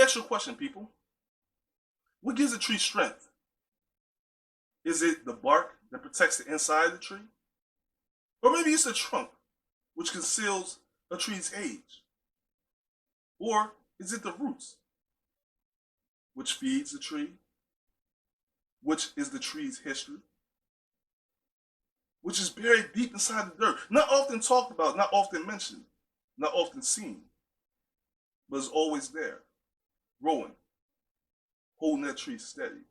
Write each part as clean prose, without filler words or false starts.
ask you a question, people. What gives a tree strength? Is it the bark that protects the inside of the tree? Or maybe it's the trunk, which conceals a tree's age? Or is it the roots, which feeds the tree, which is the tree's history, which is buried deep inside the dirt, not often talked about, not often mentioned, not often seen, but is always there, growing, holding that tree steady.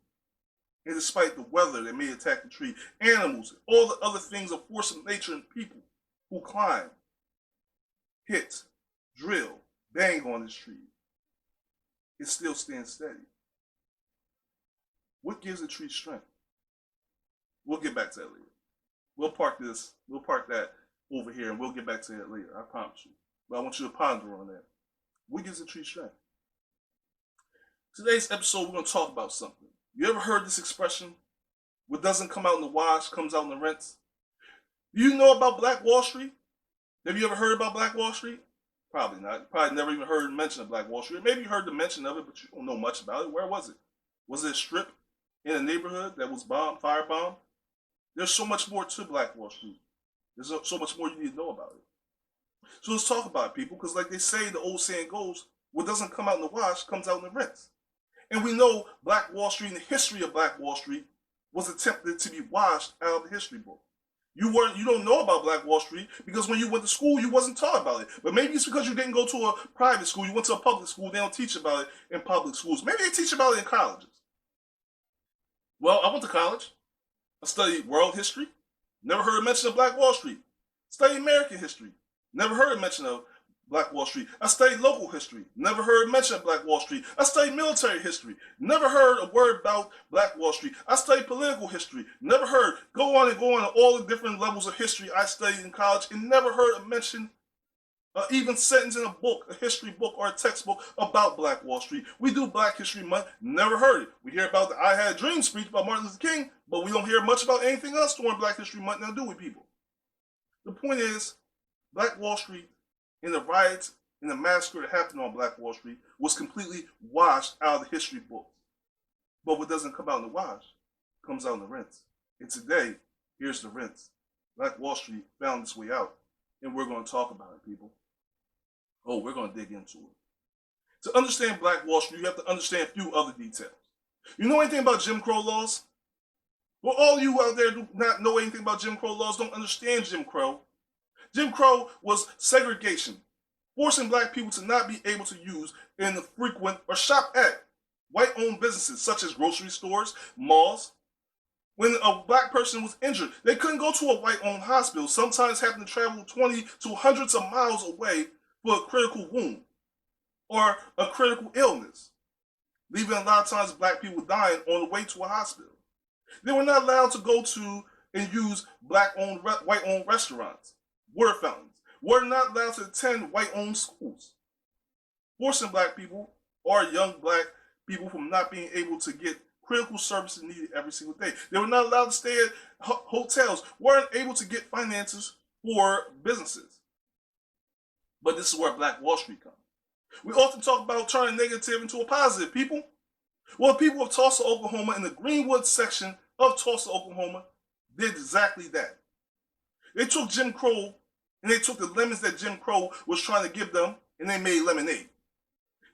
And despite the weather that may attack the tree, animals, all the other things of force of nature and people who climb, hit, drill, bang on this tree, it still stands steady. What gives a tree strength? We'll get back to that later. We'll park that over here, and we'll get back to that later, I promise you. But I want you to ponder on that. What gives a tree strength? Today's episode, we're going to talk about something. You ever heard this expression? What doesn't come out in the wash comes out in the rinse. Do you know about Black Wall Street? Have you ever heard about Black Wall Street? Probably not. You probably never even heard mention of Black Wall Street. Maybe you heard the mention of it, but you don't know much about it. Where was it? Was it a strip in a neighborhood that was firebombed? There's so much more to Black Wall Street. There's so much more you need to know about it. So let's talk about it, people, because like they say, the old saying goes, what doesn't come out in the wash comes out in the rinse. And we know Black Wall Street and the history of Black Wall Street was attempted to be washed out of the history book. You don't know about Black Wall Street because when you went to school, you wasn't taught about it. But maybe it's because you didn't go to a private school, you went to a public school, they don't teach about it in public schools. Maybe they teach about it in colleges. Well, I went to college. I studied world history. Never heard mention of Black Wall Street. Studied American history. Never heard mention of Black Wall Street. I studied local history. Never heard mention of Black Wall Street. I studied military history. Never heard a word about Black Wall Street. I studied political history. Never heard. Go on all the different levels of history I studied in college and never heard a mention, even sentence in a book, a history book or a textbook about Black Wall Street. We do Black History Month. Never heard it. We hear about the I Had a Dream speech by Martin Luther King, but we don't hear much about anything else during Black History Month now, do we, people? The point is, Black Wall Street and the riots and the massacre that happened on Black Wall Street was completely washed out of the history books. But what doesn't come out in the wash comes out in the rinse. And today, here's the rinse. Black Wall Street found its way out, and we're going to talk about it, people. Oh, we're going to dig into it. To understand Black Wall Street, you have to understand a few other details. You know anything about Jim Crow laws? Well, all you out there do not know anything about Jim Crow laws, don't understand Jim Crow. Jim Crow was segregation, forcing Black people to not be able to use and frequent or shop at white-owned businesses such as grocery stores, malls. When a Black person was injured, they couldn't go to a white-owned hospital, sometimes having to travel 20 to hundreds of miles away for a critical wound or a critical illness, leaving a lot of times Black people dying on the way to a hospital. They were not allowed to go to and use Black-owned, white-owned restaurants, water fountains, were not allowed to attend white-owned schools, forcing Black people or young Black people from not being able to get critical services needed every single day. They were not allowed to stay at hotels, weren't able to get finances for businesses. But this is where Black Wall Street comes. We often talk about turning negative into a positive, people. Well, the people of Tulsa, Oklahoma, in the Greenwood section of Tulsa, Oklahoma, did exactly that. They took Jim Crow and they took the lemons that Jim Crow was trying to give them and they made lemonade.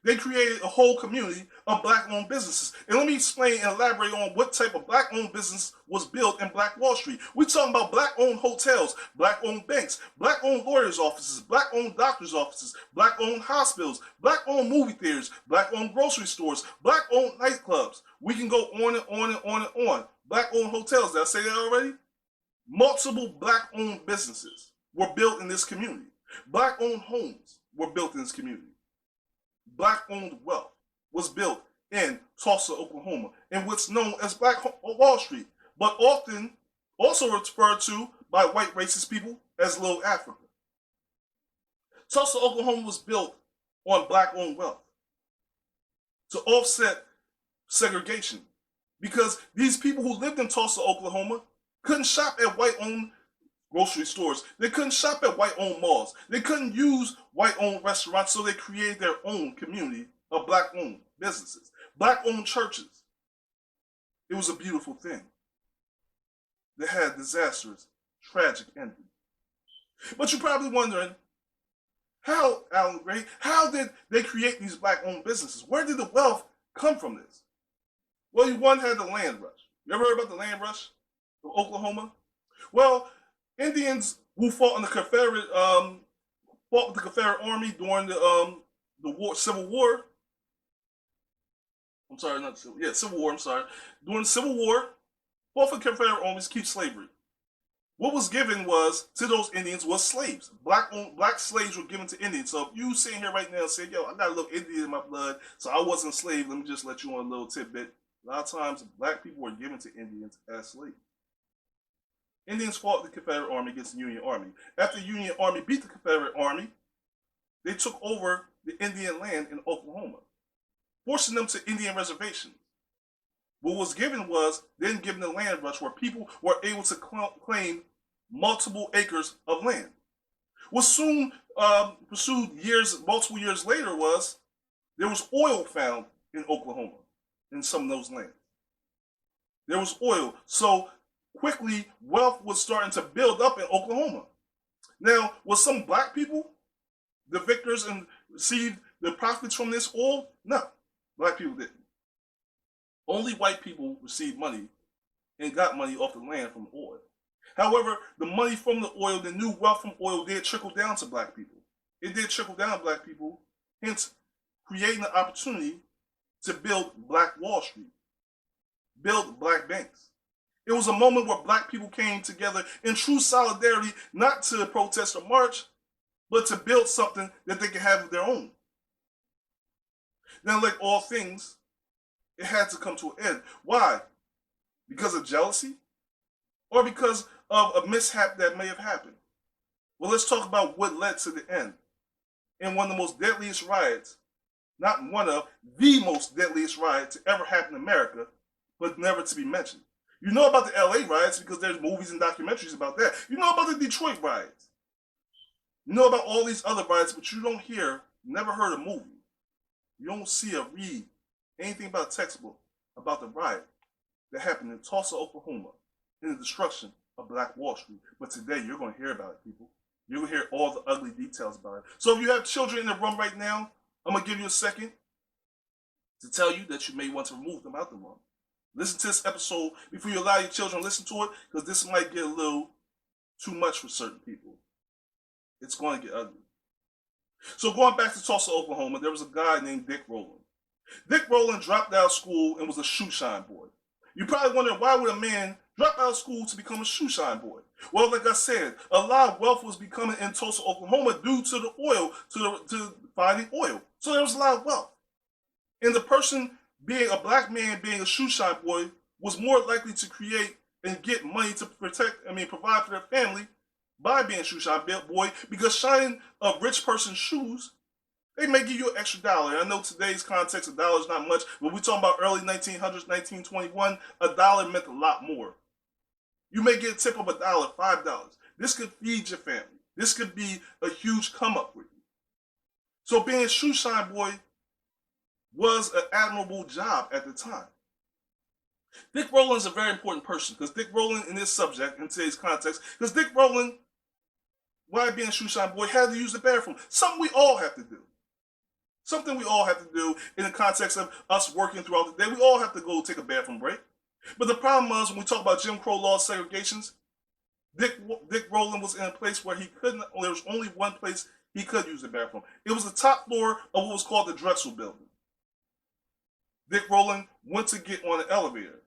They created a whole community of Black-owned businesses. And let me explain and elaborate on what type of Black-owned business was built in Black Wall Street. We're talking about Black-owned hotels, Black-owned banks, Black-owned lawyers' offices, Black-owned doctors' offices, Black-owned hospitals, Black-owned movie theaters, Black-owned grocery stores, Black-owned nightclubs. We can go on and on and on and on. Black-owned hotels, did I say that already? Multiple Black-owned businesses were built in this community. Black-owned homes were built in this community. Black-owned wealth was built in Tulsa, Oklahoma, in what's known as Black Wall Street, but often also referred to by white racist people as Little Africa. Tulsa, Oklahoma was built on Black-owned wealth to offset segregation because these people who lived in Tulsa, Oklahoma couldn't shop at white-owned grocery stores. They couldn't shop at white-owned malls. They couldn't use white-owned restaurants, so they created their own community of Black-owned businesses, black-owned churches. It was a beautiful thing that had disastrous, tragic ending. But you're probably wondering, how, Alan Gray, how did they create these black-owned businesses? Where did the wealth come from this? Well, one had the land rush. You ever heard about the land rush of Oklahoma? Well, Indians who fought in the Confederate fought with the Confederate Army during the Civil War. I'm sorry, not Civil. Yeah, Civil War. I'm sorry. During the Civil War, fought for the Confederate armies to keep slavery. What was given was to those Indians was slaves. Black slaves were given to Indians. So if you sitting here right now and say, "Yo, I got a little Indian in my blood, so I wasn't a slave," let me just let you on a little tidbit. A lot of times, black people were given to Indians as slaves. Indians fought the Confederate Army against the Union Army. After the Union Army beat the Confederate Army, they took over the Indian land in Oklahoma, forcing them to Indian reservations. What was given was then given the land rush where people were able to claim multiple acres of land. What soon pursued multiple years later was there was oil found in Oklahoma in some of those lands. There was oil. So quickly, wealth was starting to build up in Oklahoma. Now, was some black people the victors and received the profits from this oil? No, black people didn't. Only white people received money and got money off the land from the oil. However, the money from the oil, the new wealth from oil did trickle down to black people. It did trickle down to black people, hence creating the opportunity to build Black Wall Street, build black banks. It was a moment where black people came together in true solidarity, not to protest or march, but to build something that they could have of their own. Now, like all things, it had to come to an end. Why? Because of jealousy? Or because of a mishap that may have happened? Well, let's talk about what led to the end. In one of the most deadliest riots, not one of, the most deadliest riot to ever happen in America, but never to be mentioned. You know about the LA riots because there's movies and documentaries about that. You know about the Detroit riots. You know about all these other riots, but you don't hear, never heard a movie. You don't see or read anything about a textbook about the riot that happened in Tulsa, Oklahoma, in the destruction of Black Wall Street. But today, you're going to hear about it, people. You're going to hear all the ugly details about it. So if you have children in the room right now, I'm going to give you a second to tell you that you may want to remove them out the room. Listen to this episode before you allow your children to listen to it, because this might get a little too much for certain people. It's going to get ugly. So going back to Tulsa, Oklahoma, there was a guy named Dick Rowland. Dick Rowland dropped out of school and was a shoeshine boy. You're probably wondering, why would a man drop out of school to become a shoeshine boy? Well, like I said, a lot of wealth was becoming in Tulsa, Oklahoma due to the oil, to finding oil. So there was a lot of wealth. And the person being a black man, being a shoeshine boy, was more likely to create and get money to provide for their family by being a shoeshine boy, because shining a rich person's shoes, they may give you an extra dollar. I know today's context, a dollar is not much, but we're talking about early 1900s, 1921, a dollar meant a lot more. You may get a tip of $1, $5. This could feed your family. This could be a huge come up with you. So being a shoeshine boy was an admirable job at the time. Dick Rowland is a very important person, because Dick Rowland in this subject, in today's context, because Dick Rowland, why being a shoeshine boy, had to use the bathroom. Something we all have to do. Something we all have to do in the context of us working throughout the day. We all have to go take a bathroom break. But the problem was, when we talk about Jim Crow law segregations, Dick Rowland was in a place where he couldn't, there was only one place he could use the bathroom. It was the top floor of what was called the Drexel building. Dick Rowland went to get on an elevator.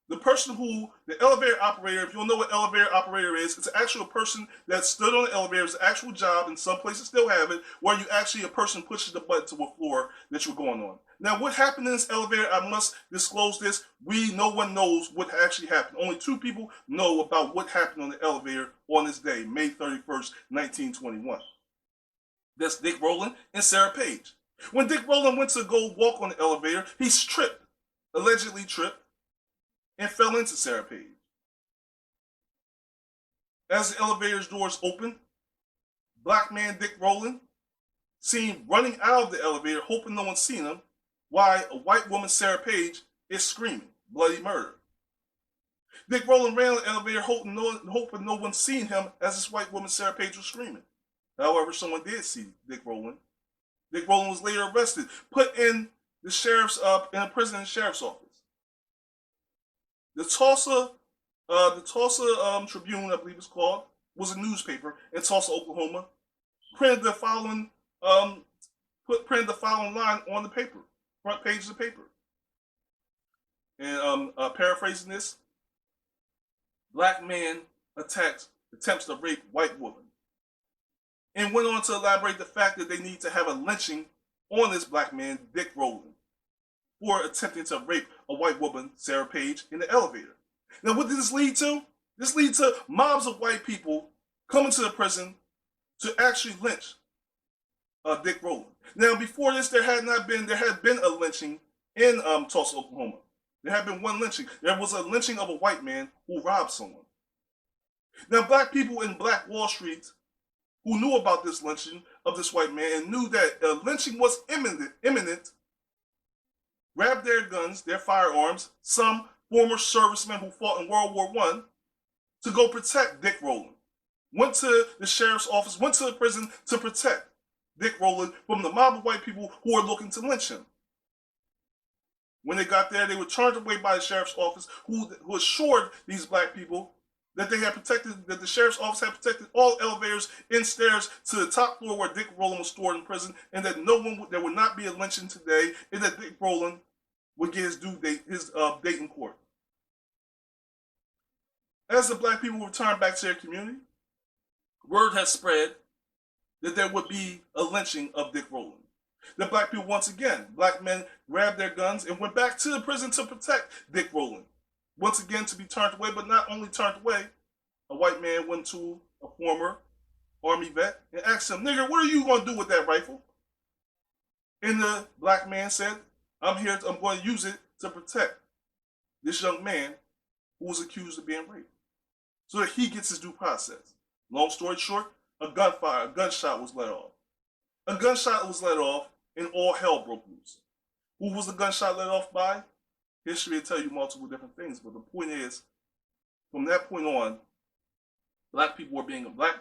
The elevator operator, if you don't know what elevator operator is, it's actually a person that stood on the elevator. It's an actual job, and some places still have it, where you actually, a person pushes the button to a floor that you're going on. Now, what happened in this elevator, I must disclose this. No one knows what actually happened. Only 2 people know about what happened on the elevator on this day, May 31st, 1921. That's Dick Rowland and Sarah Page. When Dick Rowland went to go walk on the elevator, he allegedly tripped, and fell into Sarah Page. As the elevator's doors opened, black man Dick Rowland, seen running out of the elevator, hoping no one seen him, why a white woman, Sarah Page, is screaming bloody murder. Dick Rowland ran the elevator hoping no one seen him as this white woman, Sarah Page, was screaming. However, someone did see Dick Rowland. Dick Rowland was later arrested, put in the in a prison in the sheriff's office. The Tulsa Tribune, I believe it's called, was a newspaper in Tulsa, Oklahoma. Printed the following line on the paper, front page of the paper. And paraphrasing this: black man attempts to rape white woman. And went on to elaborate the fact that they need to have a lynching on this black man, Dick Rowland, for attempting to rape a white woman, Sarah Page, in the elevator. Now, what did this lead to? This leads to mobs of white people coming to the prison to actually lynch Dick Rowland. Now, before this, there had been a lynching in Tulsa, Oklahoma. There had been one lynching. There was a lynching of a white man who robbed someone. Now, black people in Black Wall Street who knew about this lynching of this white man and knew that a lynching was imminent, grabbed their guns, their firearms, some former servicemen who fought in World War I, to go protect Dick Rowland. Went to the sheriff's office, went to the prison to protect Dick Rowland from the mob of white people who were looking to lynch him. When they got there, they were turned away by the sheriff's office, who assured these black people that that the sheriff's office had protected all elevators and stairs to the top floor where Dick Rowland was stored in prison, and that there would not be a lynching today, and that Dick Rowland would get his date in court. As the black people returned back to their community, word has spread that there would be a lynching of Dick Rowland. The black people, once again, black men grabbed their guns and went back to the prison to protect Dick Rowland. Once again, to be turned away, but not only turned away, a white man went to a former Army vet and asked him, "Nigger, what are you going to do with that rifle?" And the black man said, I'm going to use it to protect this young man who was accused of being raped, so that he gets his due process. Long story short, a gunshot was let off. A gunshot was let off, and all hell broke loose. Who was the gunshot let off by? History will tell you multiple different things, but the point is, from that point on,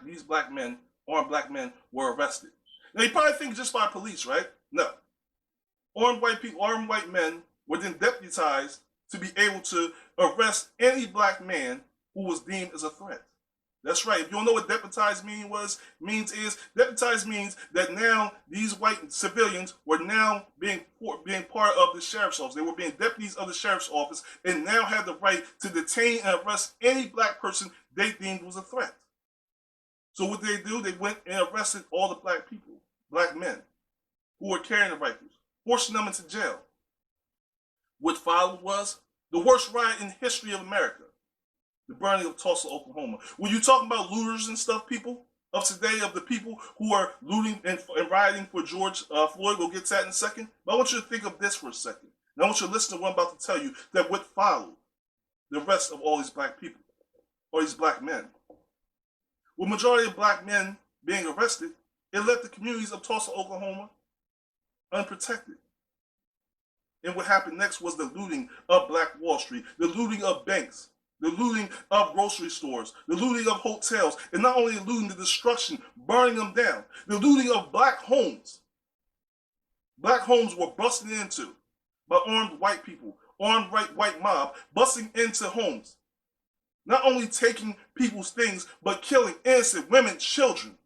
these black men, armed black men, were arrested. Now you probably think just by police, right? No. Armed white men were then deputized to be able to arrest any black man who was deemed as a threat. That's right. If you don't know what deputized means that now these white civilians were now being part of the sheriff's office. They were being deputies of the sheriff's office and now had the right to detain and arrest any black person they deemed was a threat. So what they do, they went and arrested all the black people, black men, who were carrying the rifles, forcing them into jail. What followed was the worst riot in the history of America. The burning of Tulsa, Oklahoma. When you talking about looters and stuff, people of today, of the people who are looting and rioting for George Floyd, we'll get to that in a second. But I want you to think of this for a second. And I want you to listen to what I'm about to tell you, that what followed the rest of all these black people, or these black men. With majority of black men being arrested, it left the communities of Tulsa, Oklahoma unprotected. And what happened next was the looting of Black Wall Street, the looting of banks, the looting of grocery stores, the looting of hotels, and not only the looting, the destruction, burning them down, the looting of black homes. Black homes were busted into by armed white people, armed white mob, busting into homes. Not only taking people's things, but killing innocent women, children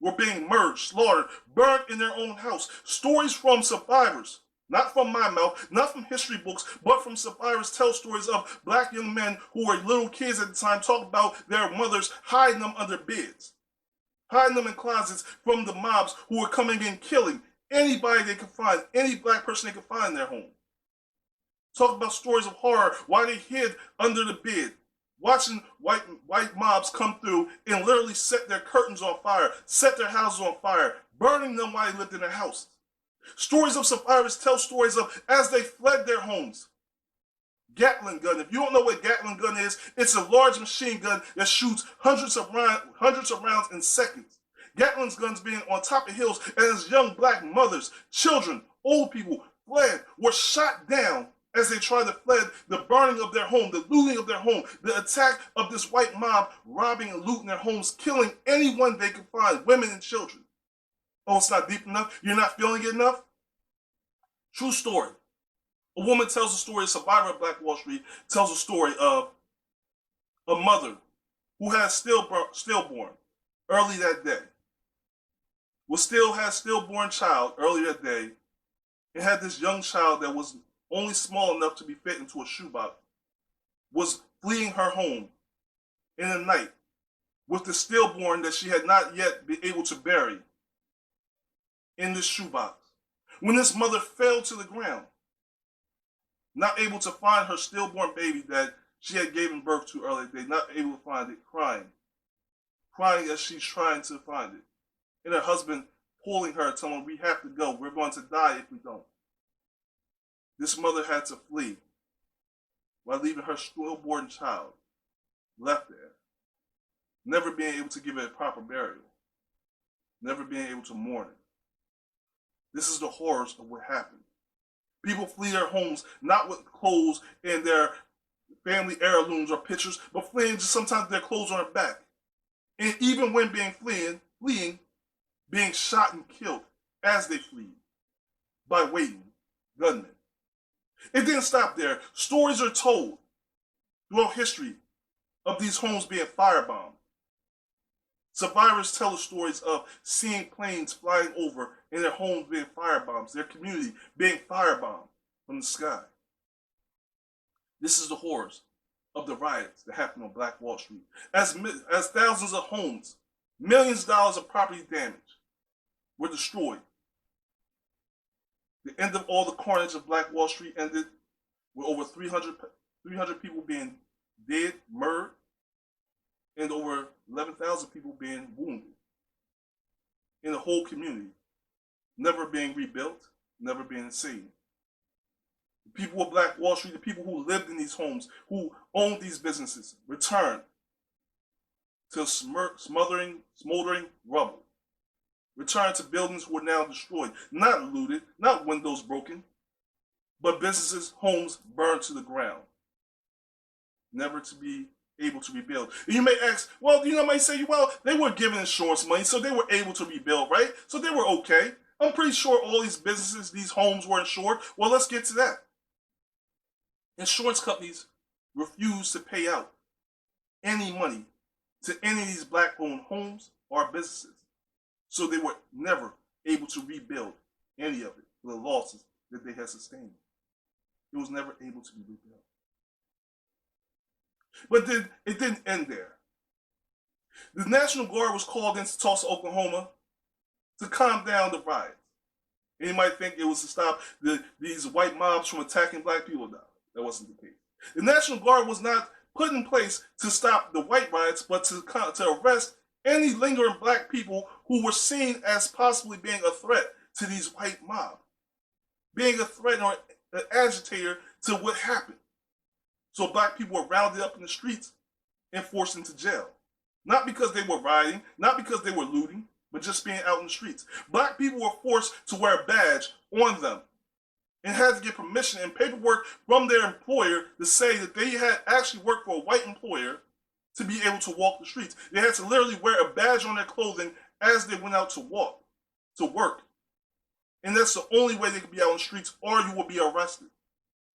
were being murdered, slaughtered, burned in their own house. Stories from survivors, not from my mouth, not from history books, but from survivors, tell stories of black young men who were little kids at the time, talk about their mothers hiding them under beds, hiding them in closets from the mobs who were coming in killing anybody they could find, any black person they could find in their home. Talk about stories of horror, why they hid under the bed, watching white mobs come through and literally set their curtains on fire, set their houses on fire, burning them while they lived in their houses. Stories of survivors tell stories of as they fled their homes. Gatling gun. If you don't know what Gatling gun is, it's a large machine gun that shoots hundreds of rounds in seconds. Gatling guns being on top of hills, and as young black mothers, children, old people fled, were shot down as they tried to fled the burning of their home, the looting of their home, the attack of this white mob, robbing and looting their homes, killing anyone they could find, women and children. Oh, it's not deep enough? You're not feeling it enough? True story. A woman tells a story, a survivor of Black Wall Street tells a story of a mother who had stillborn early that day. Had stillborn child early that day, and had this young child that was only small enough to be fit into a shoebox, was fleeing her home in the night with the stillborn that she had not yet been able to bury in this shoebox. When this mother fell to the ground, not able to find her stillborn baby that she had given birth to earlier that day, not able to find it, crying as she's trying to find it. And her husband pulling her, telling her, we have to go. We're going to die if we don't. This mother had to flee while leaving her stillborn child left there, never being able to give it a proper burial, never being able to mourn it. This is the horrors of what happened. People flee their homes not with clothes and their family heirlooms or pictures, but fleeing just sometimes their clothes on their back. And even when fleeing, being shot and killed as they flee by waiting gunmen. It didn't stop there. Stories are told throughout history of these homes being firebombed. Survivors tell the stories of seeing planes flying over and their homes being firebombed, their community being firebombed from the sky. This is the horrors of the riots that happened on Black Wall Street. As thousands of homes, millions of dollars of property damage were destroyed. The end of all the carnage of Black Wall Street ended with over 300 people being dead, murdered, and over 11,000 people being wounded in the whole community, never being rebuilt, never being seen. The people of Black Wall Street, the people who lived in these homes, who owned these businesses, returned to smoldering rubble. Returned to buildings who were now destroyed, not looted, not windows broken, but businesses, homes burned to the ground, never to be able to rebuild. And you may ask, well, might say, well, they were given insurance money, so they were able to rebuild, right? So they were okay. I'm pretty sure all these businesses, these homes were insured. Well, let's get to that. Insurance companies refused to pay out any money to any of these Black-owned homes or businesses. So they were never able to rebuild any of it for the losses that they had sustained. It was never able to be rebuilt. But then it didn't end there. The National Guard was called into Tulsa, Oklahoma to calm down the riots. And you might think it was to stop these white mobs from attacking Black people. No, that wasn't the case. The National Guard was not put in place to stop the white riots, but to arrest any lingering Black people who were seen as possibly being a threat to these white mobs, being a threat or an agitator to what happened. So Black people were rounded up in the streets and forced into jail. Not because they were rioting, not because they were looting, but just being out in the streets. Black people were forced to wear a badge on them and had to get permission and paperwork from their employer to say that they had actually worked for a white employer to be able to walk the streets. They had to literally wear a badge on their clothing as they went out to work. And that's the only way they could be out on the streets, or you will be arrested,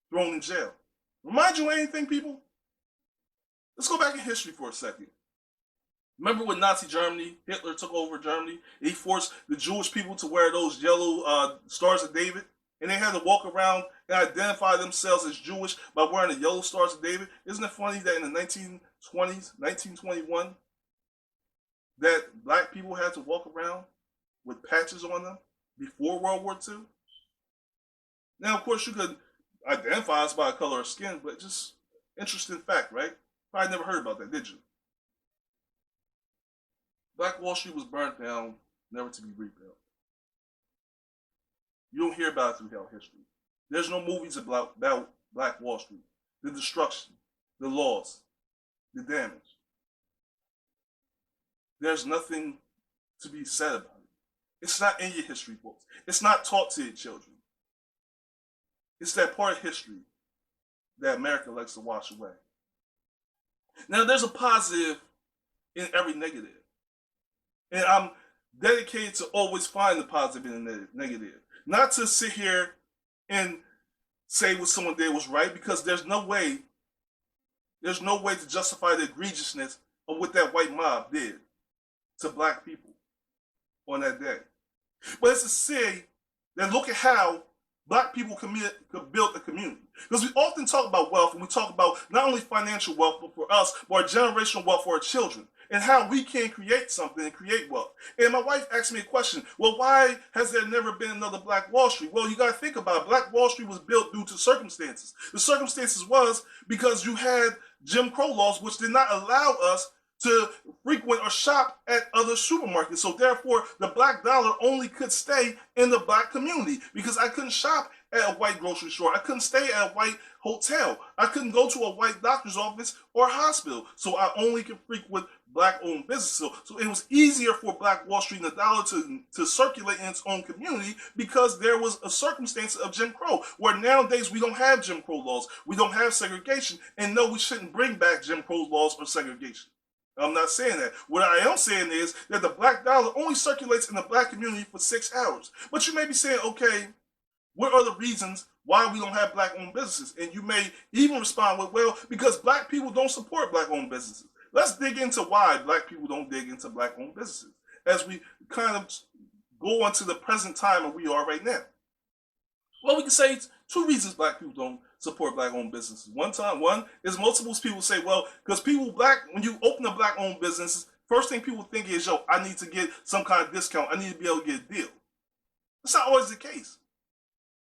thrown in jail. Remind you of anything, people? Let's go back in history for a second. Remember when Nazi Germany, Hitler took over Germany, he forced the Jewish people to wear those yellow Stars of David, and they had to walk around and identify themselves as Jewish by wearing the yellow Stars of David? Isn't it funny that in the 1920s, 1921, that Black people had to walk around with patches on them before World War II? Now, of course, you could identify us by the color of skin, but just interesting fact, right? Probably never heard about that, did you? Black Wall Street was burnt down, never to be rebuilt. You don't hear about it throughout history. There's no movies about Black Wall Street, the destruction, the loss, the damage. There's nothing to be said about it. It's not in your history books. It's not taught to your children. It's that part of history that America likes to wash away. Now, there's a positive in every negative. And I'm dedicated to always find the positive in the negative. Not to sit here and say what someone did was right, because there's no way to justify the egregiousness of what that white mob did to black people on that day. But it's to say that look at how black people could build a community. Because we often talk about wealth, and we talk about not only financial wealth, but for us, but generational wealth for our children, and how we can create something and create wealth. And my wife asked me a question, well, why has there never been another Black Wall Street? Well, you got to think about it. Black Wall Street was built due to circumstances. The circumstances was because you had Jim Crow laws, which did not allow us to frequent or shop at other supermarkets. So therefore, the black dollar only could stay in the black community, because I couldn't shop at a white grocery store. I couldn't stay at a white hotel. I couldn't go to a white doctor's office or hospital. So I only could frequent black-owned businesses. So it was easier for Black Wall Street and the dollar to circulate in its own community, because there was a circumstance of Jim Crow, where nowadays we don't have Jim Crow laws. We don't have segregation. And no, we shouldn't bring back Jim Crow laws or segregation. I'm not saying that. What I am saying is that the black dollar only circulates in the black community for 6 hours. But you may be saying, okay, what are the reasons why we don't have black-owned businesses? And you may even respond with, well, because black people don't support black-owned businesses. Let's dig into why black people don't dig into black-owned businesses as we kind of go on to the present time where we are right now. Well, we can say it's 2 reasons black people don't support black-owned businesses. One is multiple people say, well, because when you open a black-owned business, first thing people think is, yo, I need to get some kind of discount. I need to be able to get a deal. That's not always the case.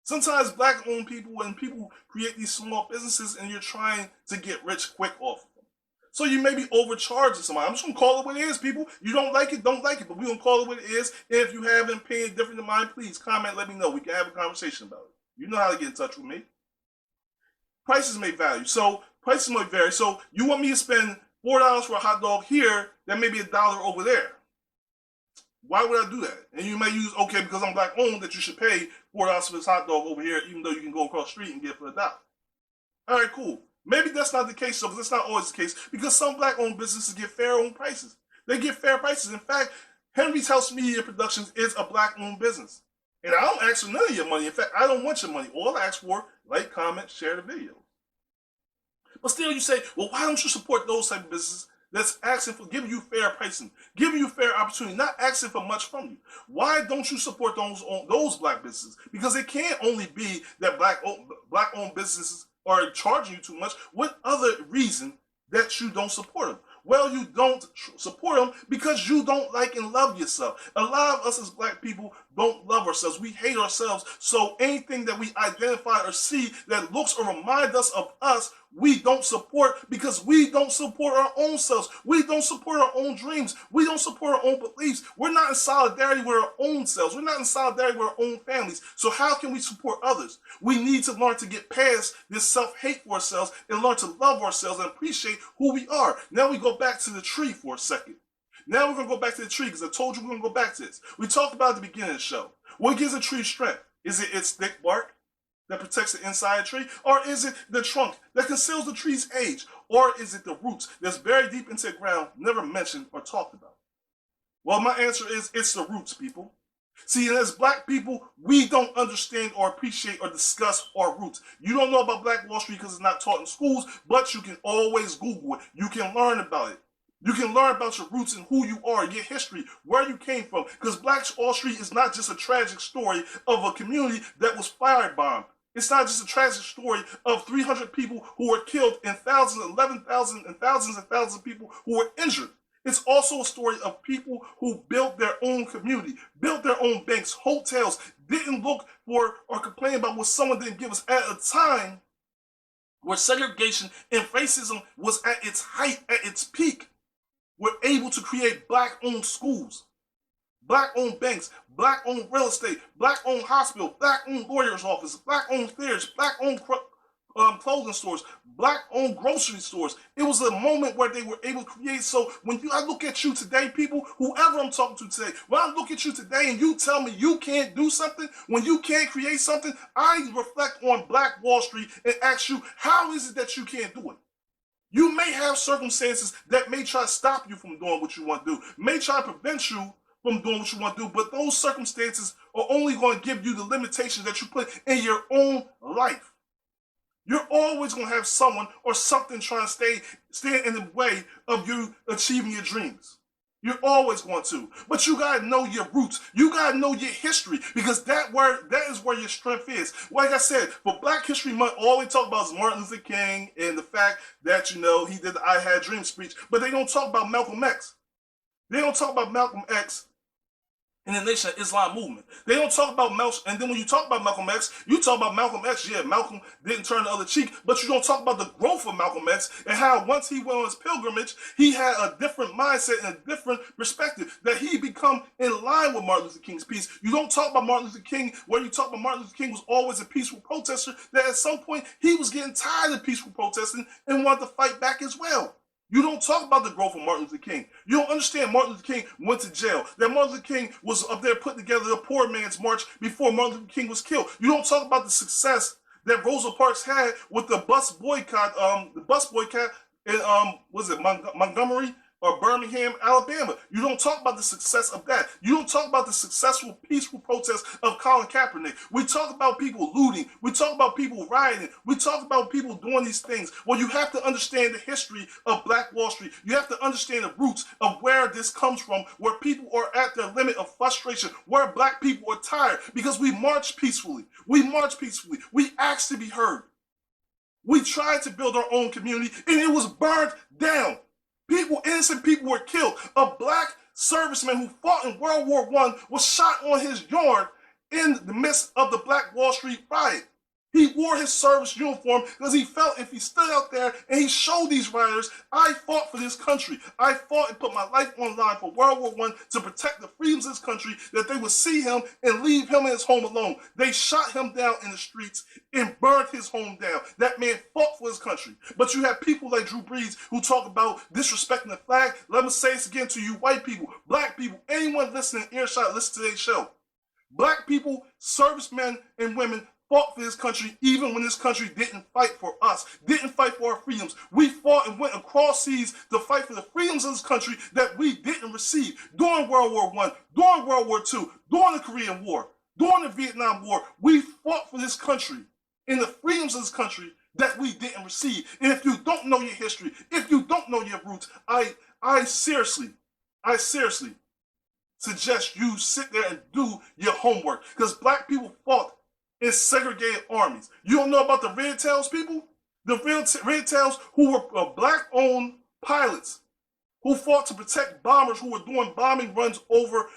Sometimes black-owned people, when people create these small businesses and you're trying to get rich quick off of them. So you may be overcharging somebody. I'm just going to call it what it is, people. You don't like it, but we're going to call it what it is. And if you have an opinion different than mine, please comment, let me know. We can have a conversation about it. You know how to get in touch with me. Prices may vary. So prices may vary. So you want me to spend $4 for a hot dog here, that may be $1 over there. Why would I do that? And you may use, okay, because I'm black owned, that you should pay $4 for this hot dog over here, even though you can go across the street and get it for $1. All right, cool. Maybe that's not the case, though, because that's not always the case, because some black owned businesses get fair owned prices. They get fair prices. In fact, Henry's House Media Productions is a black owned business. And I don't ask for none of your money. In fact, I don't want your money. All I ask for, like, comment, share the video. But still, you say, well, why don't you support those type of businesses that's asking for, giving you fair pricing, giving you fair opportunity, not asking for much from you? Why don't you support those black businesses? Because it can't only be that black-owned businesses are charging you too much. What other reason that you don't support them? Well, you don't support them because you don't like and love yourself. A lot of us as black people don't love ourselves. We hate ourselves. So anything that we identify or see that looks or reminds us of us, we don't support, because we don't support our own selves. We don't support our own dreams. We don't support our own beliefs. We're not in solidarity with our own selves. We're not in solidarity with our own families. So how can we support others? We need to learn to get past this self-hate for ourselves and learn to love ourselves and appreciate who we are. Now we go back to the tree for a second. Now we're going to go back to the tree, because I told you we're going to go back to this. We talked about at the beginning of the show. What gives a tree strength? Is it its thick bark that protects the inside of the tree? Or is it the trunk that conceals the tree's age? Or is it the roots that's buried deep into the ground, never mentioned or talked about? Well, my answer is it's the roots, people. See, and as black people, we don't understand or appreciate or discuss our roots. You don't know about Black Wall Street because it's not taught in schools, but you can always Google it. You can learn about it. You can learn about your roots and who you are, your history, where you came from. Because Black Wall Street is not just a tragic story of a community that was firebombed. It's not just a tragic story of 300 people who were killed and thousands, 11,000 and thousands of people who were injured. It's also a story of people who built their own community, built their own banks, hotels, didn't look for or complain about what someone didn't give us at a time where segregation and racism was at its height, at its peak. We're able to create black-owned schools, black-owned banks, black-owned real estate, black-owned hospital, black-owned lawyer's office, black-owned theaters, black-owned clothing stores, black-owned grocery stores. It was a moment where they were able to create. So when I look at you today, people, whoever I'm talking to today, when I look at you today and you tell me you can't do something, when you can't create something, I reflect on Black Wall Street and ask you, how is it that you can't do it? You may have circumstances that may try to stop you from doing what you want to do, may try to prevent you from doing what you want to do, but those circumstances are only going to give you the limitations that you put in your own life. You're always going to have someone or something trying to stand in the way of you achieving your dreams. You're always going to. But you got to know your roots. You got to know your history, because that is where your strength is. Like I said, for Black History Month, all they talk about is Martin Luther King and the fact that, you know, he did the I Had Dreams speech, but they don't talk about Malcolm X. They don't talk about Malcolm X in the Nation of Islam movement. They don't talk about Malcolm, and then when you talk about Malcolm X, you talk about Malcolm X, yeah, Malcolm didn't turn the other cheek, but you don't talk about the growth of Malcolm X and how once he went on his pilgrimage, he had a different mindset and a different perspective, that he become in line with Martin Luther King's peace. You don't talk about Martin Luther King, where you talk about Martin Luther King was always a peaceful protester, that at some point he was getting tired of peaceful protesting and wanted to fight back as well. You don't talk about the growth of Martin Luther King. You don't understand Martin Luther King went to jail, that Martin Luther King was up there putting together the Poor Man's March before Martin Luther King was killed. You don't talk about the success that Rosa Parks had with the bus boycott in was it Montgomery or Birmingham, Alabama. You don't talk about the success of that. You don't talk about the successful, peaceful protest of Colin Kaepernick. We talk about people looting. We talk about people rioting. We talk about people doing these things. Well, you have to understand the history of Black Wall Street. You have to understand the roots of where this comes from, where people are at their limit of frustration, where Black people are tired, because we march peacefully. We march peacefully. We asked to be heard. We tried to build our own community, and it was burned down. Innocent people were killed. A Black serviceman who fought in World War I was shot on his yard in the midst of the Black Wall Street riot. He wore his service uniform because he felt if he stood out there and he showed these rioters, I fought for this country. I fought and put my life on the line for World War I to protect the freedoms of this country, that they would see him and leave him in his home alone. They shot him down in the streets and burned his home down. That man fought for his country. But you have people like Drew Brees who talk about disrespecting the flag. Let me say this again to you white people, Black people, anyone listening, earshot, listen to today's show. Black people, servicemen and women, fought for this country even when this country didn't fight for us, didn't fight for our freedoms. We fought and went across seas to fight for the freedoms of this country that we didn't receive. During World War I, during World War II, during the Korean War, during the Vietnam War, we fought for this country and the freedoms of this country that we didn't receive. And if you don't know your history, if you don't know your roots, I seriously suggest you sit there and do your homework, because Black people fought in segregated armies. You don't know about the Red Tails people? The Red Tails who were Black-owned pilots who fought to protect bombers who were doing bombing runs over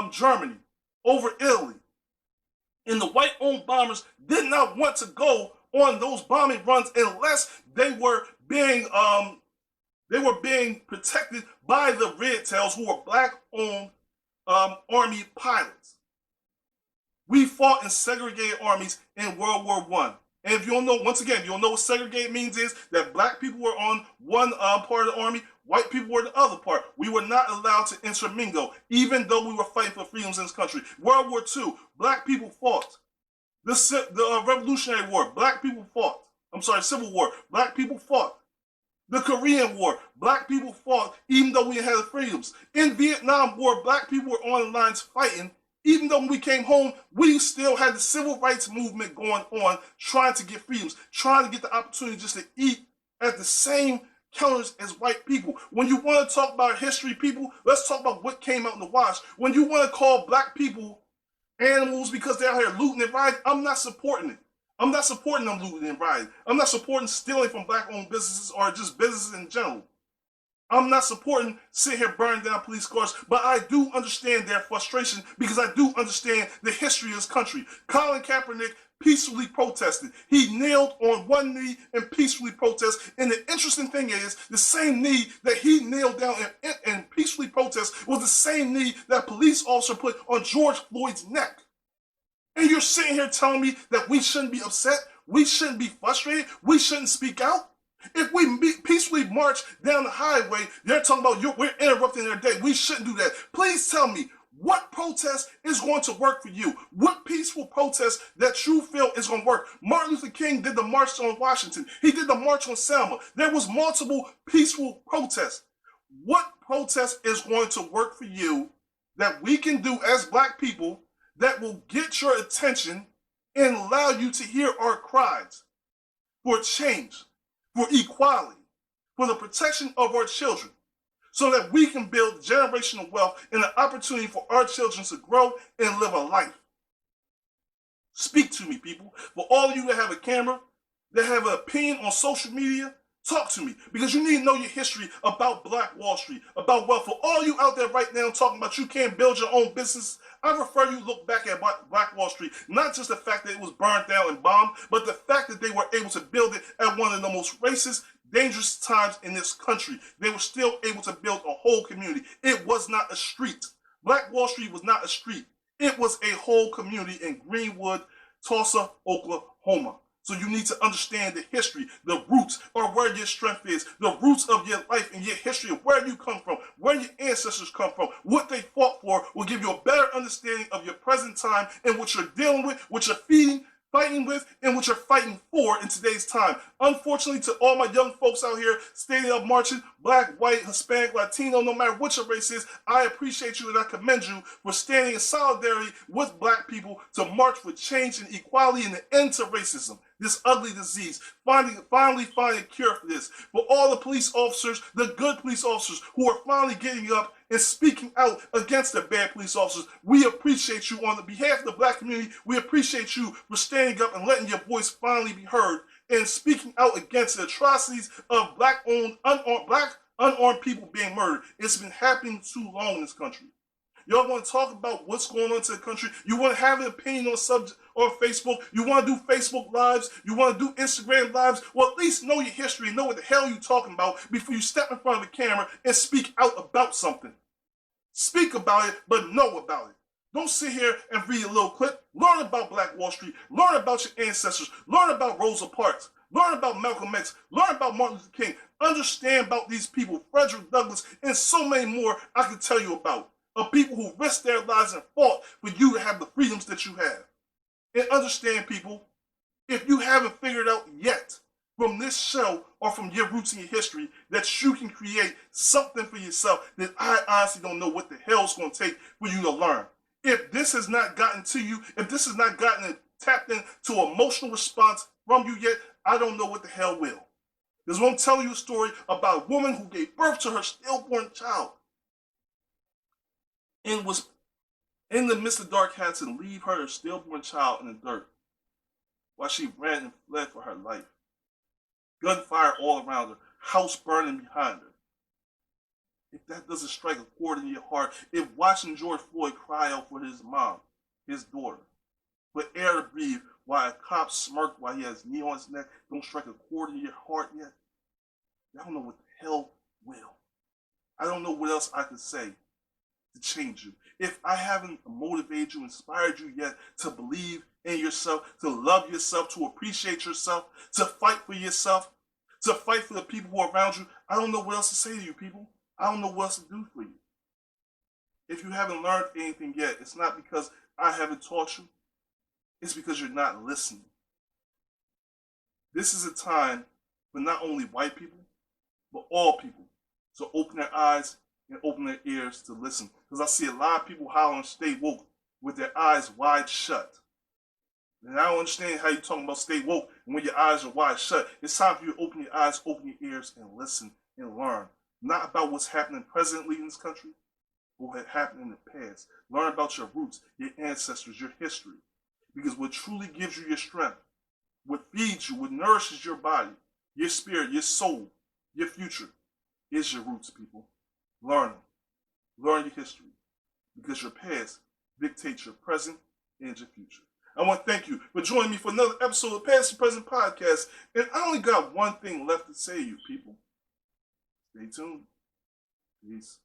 Germany, over Italy. And the white-owned bombers did not want to go on those bombing runs unless they were being protected by the Red Tails, who were Black-owned army pilots. We fought in segregated armies in World War I. And if you don't know, once again, if you don't know what segregated means, is that Black people were on one part of the army, white people were the other part. We were not allowed to intermingle, even though we were fighting for freedoms in this country. World War II, Black people fought. The Revolutionary War, Black people fought. Civil War, Black people fought. The Korean War, Black people fought, even though we had the freedoms. In Vietnam War, Black people were on the lines fighting. Even though when we came home, we still had the civil rights movement going on, trying to get freedoms, trying to get the opportunity just to eat at the same counters as white people. When you want to talk about history, people, let's talk about what came out in the wash. When you want to call Black people animals because they're out here looting and rioting, I'm not supporting it. I'm not supporting them looting and rioting. I'm not supporting stealing from Black-owned businesses or just businesses in general. I'm not supporting sitting here burning down police cars, but I do understand their frustration, because I do understand the history of this country. Colin Kaepernick peacefully protested. He knelt on one knee and peacefully protested. And the interesting thing is, the same knee that he knelt down and peacefully protested was the same knee that a police officer put on George Floyd's neck. And you're sitting here telling me that we shouldn't be upset? we shouldn't be frustrated. We shouldn't speak out. If we peacefully march down the highway, they're talking about we're interrupting their day. We shouldn't do that. Please tell me, what protest is going to work for you? What peaceful protest that you feel is going to work? Martin Luther King did the march on Washington. He did the march on Selma. There was multiple peaceful protests. What protest is going to work for you that we can do as Black people that will get your attention and allow you to hear our cries for change, for equality, for the protection of our children, so that we can build generational wealth and an opportunity for our children to grow and live a life? Speak to me, people. For all of you that have a camera, that have an opinion on social media, talk to me, because you need to know your history about Black Wall Street, about wealth. For all you out there right now talking about you can't build your own business, I refer you look back at Black Wall Street, not just the fact that it was burned down and bombed, but the fact that they were able to build it at one of the most racist, dangerous times in this country. They were still able to build a whole community. It was not a street. Black Wall Street was not a street. It was a whole community in Greenwood, Tulsa, Oklahoma. So you need to understand the history, the roots, or where your strength is, the roots of your life and your history of where you come from, where your ancestors come from, what they fought for will give you a better understanding of your present time and what you're dealing with, what you're feeding, fighting with, and what you're fighting for in today's time. Unfortunately, to all my young folks out here standing up marching, Black, white, Hispanic, Latino, no matter what your race is, I appreciate you and I commend you for standing in solidarity with Black people to march for change and equality and the end to racism, this ugly disease. Finally find a cure for this. For all the police officers, the good police officers who are finally getting up and speaking out against the bad police officers, we appreciate you. On the behalf of the Black community, we appreciate you for standing up and letting your voice finally be heard and speaking out against the atrocities of Black unarmed people being murdered. It's been happening too long in this country. Y'all want to talk about what's going on to the country? You want to have an opinion on subject or Facebook? You want to do Facebook Lives? You want to do Instagram Lives? Well, at least know your history and know what the hell you're talking about before you step in front of the camera and speak out about something. Speak about it, but know about it. Don't sit here and read a little clip. Learn about Black Wall Street. Learn about your ancestors. Learn about Rosa Parks. Learn about Malcolm X. Learn about Martin Luther King. Understand about these people, Frederick Douglass, and so many more I can tell you about. Of people who risked their lives and fought for you to have the freedoms that you have. And understand, people, if you haven't figured out yet from this show or from your roots in your history that you can create something for yourself, then I honestly don't know what the hell it's going to take for you to learn. If this has not gotten to you, if this has not gotten tapped into an emotional response from you yet, I don't know what the hell will. Because I'm telling you a story about a woman who gave birth to her stillborn child and was in the midst of dark, had to leave her stillborn child in the dirt while she ran and fled for her life. Gunfire all around her, house burning behind her. If that doesn't strike a chord in your heart, if watching George Floyd cry out for his mom, his daughter, for air to breathe while a cop smirked while he has his knee on his neck, don't strike a chord in your heart yet, I don't know what the hell will. I don't know what else I could say to change you. If I haven't motivated you, inspired you yet to believe in yourself, to love yourself, to appreciate yourself, to fight for yourself, to fight for the people who are around you, I don't know what else to say to you, people. I don't know what else to do for you. If you haven't learned anything yet, it's not because I haven't taught you. It's because you're not listening. This is a time for not only white people, but all people to open their eyes and open their ears to listen. Because I see a lot of people hollering stay woke with their eyes wide shut. And I don't understand how you're talking about stay woke and when your eyes are wide shut. It's time for you to open your eyes, open your ears, and listen and learn. Not about what's happening presently in this country, but what happened in the past. Learn about your roots, your ancestors, your history. Because what truly gives you your strength, what feeds you, what nourishes your body, your spirit, your soul, your future, is your roots, people. Learn them. Learn your history. Because your past dictates your present and your future. I want to thank you for joining me for another episode of Past and Present Podcast. And I only got one thing left to say to you, people. Stay tuned. Peace.